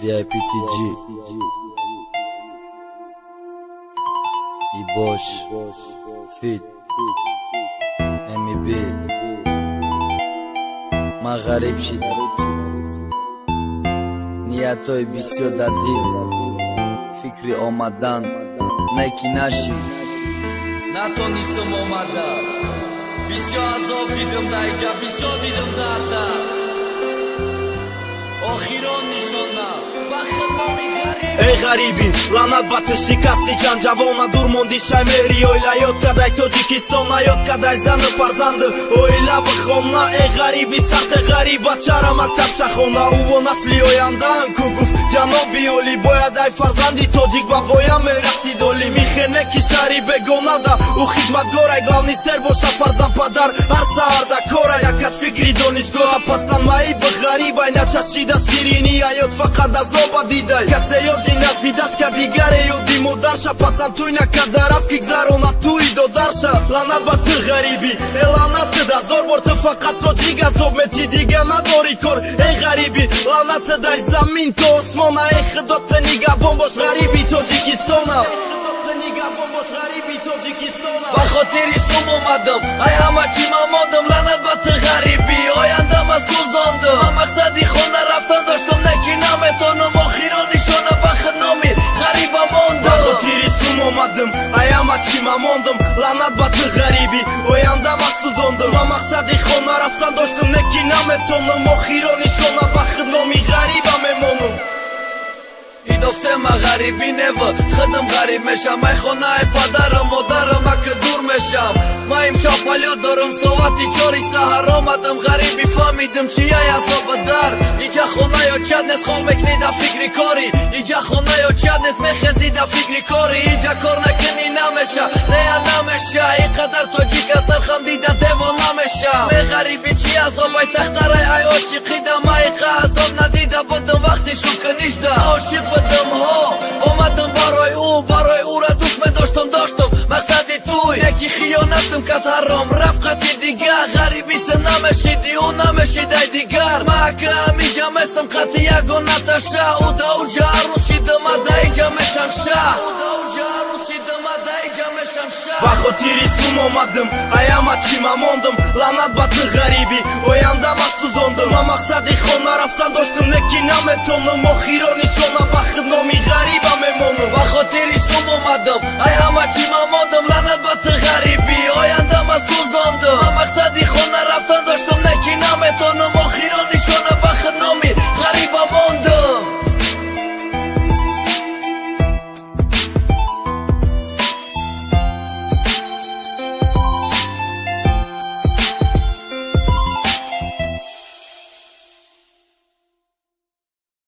VIPTG e Bosch Fit MB مغرب شد نیتای بسیار در دل فکری آمدن نیکی نشی نتونستم آمدن بسیار عذاب دیدم در اینجا بسیار دیدم در آخران نشانم ای غریبین لعنت ба шикасти ҷанҷавона дур монди шаймери оила ёд кадай тоҷикистона ёд кадай зану фарзанду оила ва хона эй ғариби сахте ғариба чара мактаб шахона уво насли ояндан ку гуфт ҷаноби оли бояд ай фарзанди тоҷик ба воя мераси доли михене ки шаҳри бегонада ӯ хизматгорай главни сер боша фарзанд падар ҳар саҳарда корай якат фикри донишгоҳа пацанмаи ба ғарибай начашида ширинија ёд фақат азоба дидай касе ёди наздидаш ка дигаре ёди модарша пацан туй накарда рафт ки гзарона туи додарша ланат ба ту ғариби э ланатед ҳазор бор ту фақат тоҷик азоб мети дига надори кор эй ғариби ланатед ай замин то осмона эй худо ту нигабон бош ғариби тоҷикистона ба хотири сум омадам ай ҳама чӣ ман мондам ланат ба ту ғариби ояндама сӯзондам ман мақсади хона рафтан доштам неки наметонам охирон нишона ба худноми ғариба мондам ба хотири сум омадам ай ҳама чӣ ман мондам ланат ба ту ғариби ояндама сӯзондам ман мақсади хона рафтан доштам неки наметонам охирон нишона ба худноми ғариба мемонам идофтема ғариби нева худам ғариб мешам ай хонаи падарам модарам ака дур мешам ма имшоб полёт дорам соати 4 саҳар омадам ғариби фаҳмидам чияй азоба дар иҷа хонаё чад нест хоб мекунӣ да фикри кори иҷа хонаё чад нест мехезӣ да фикри кори иҷа кор накунӣ намеша нея намеша ин қадар тоҷик ҳастам хамдида девона мешам ме ғариби чи азоб ай сахтарай ай ошиқидам ай қа азоб надида будам вақти шуканишда ошиқ будам ҳо омадам барои ӯра дӯст медоштам мақсади туй неки хиёнатам кад ҳаром рафқати дигар ғариби ту намешиди ӯ намешидай дигар ма ака ҳамиҷа местам қати ягонаташа уда уҷа арӯз шидам ада иҷа мешам шаҳ ба хотири сум омадам ай ҳама чӣ ман мондам ланат ба ту ғариби ояндама сӯзондам ман мақсади хона рафтан доштам неки наметонам охирони